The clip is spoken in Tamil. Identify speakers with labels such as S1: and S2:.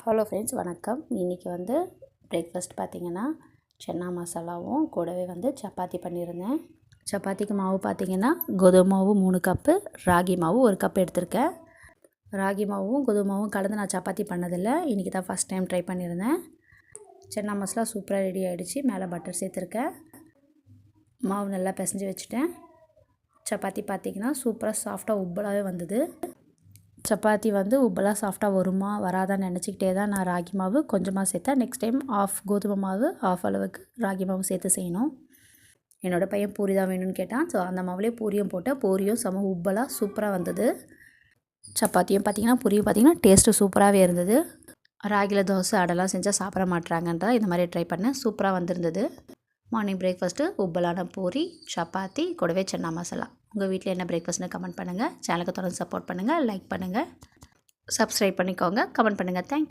S1: ஹலோ ஃப்ரெண்ட்ஸ், வணக்கம். இன்றைக்கி வந்து பிரேக்ஃபாஸ்ட் பார்த்திங்கன்னா சன்னா மசாலாவும் கூடவே வந்து சப்பாத்தி பண்ணியிருந்தேன். சப்பாத்திக்கு மாவு பார்த்திங்கன்னா கோதுமை மாவு 3 கப்பு, ராகி மாவு 1 கப் எடுத்திருக்கேன். ராகி மாவும் கோதுமை மாவும் கலந்து நான் சப்பாத்தி பண்ணதில்லை, இன்றைக்கி தான் ஃபஸ்ட் டைம் ட்ரை பண்ணியிருந்தேன். சன்னா மசாலா சூப்பராக ரெடி ஆகிடுச்சு. மேலே பட்டர் சேர்த்துருக்கேன். மாவு நல்லா பிசைஞ்சு வச்சுட்டேன். சப்பாத்தி பார்த்திங்கன்னா சூப்பராக சாஃப்டாக உப்பலாகவே வந்தது. சப்பாத்தி வந்து உப்பெல்லாம் சாஃப்டாக வருமா வராதான்னு நினச்சிக்கிட்டே தான் நான் ராகி மாவு கொஞ்சமாக சேர்த்தேன். நெக்ஸ்ட் டைம் ஆஃப் கோதுமை மாவு ஆஃப் அளவுக்கு ராகி மாவு சேர்த்து செய்யணும். என்னோடய பையன் பூரி தான் வேணும்னு கேட்டான். ஸோ அந்த மாவுலேயே பூரியும் போட்டேன். பூரியும் செம உப்பலாக சூப்பராக வந்தது. சப்பாத்தியும் பார்த்திங்கன்னா பூரியும் பார்த்திங்கன்னா டேஸ்ட்டு சூப்பராகவே இருந்தது. ராகியில் தோசை அடலாம் செஞ்சால் சாப்பிட மாட்டுறாங்கன்றா இந்த மாதிரி ட்ரை பண்ணேன். சூப்பராக வந்திருந்தது. மார்னிங் பிரேக்ஃபாஸ்ட்டு உப்பலான பூரி, சப்பாத்தி கூடவே சன்னா மசாலா. உங்கள் வீட்டில் என்ன பிரேக்ஃபாஸ்ட்னு கமெண்ட் பண்ணுங்கள். சேனலுக்கு தொடர்ந்து சப்போர்ட் பண்ணுங்கள், லைக் பண்ணுங்கள், சப்ஸ்கிரைப் பண்ணிக்கோங்க, கமெண்ட் பண்ணுங்கள். தேங்க்யூ.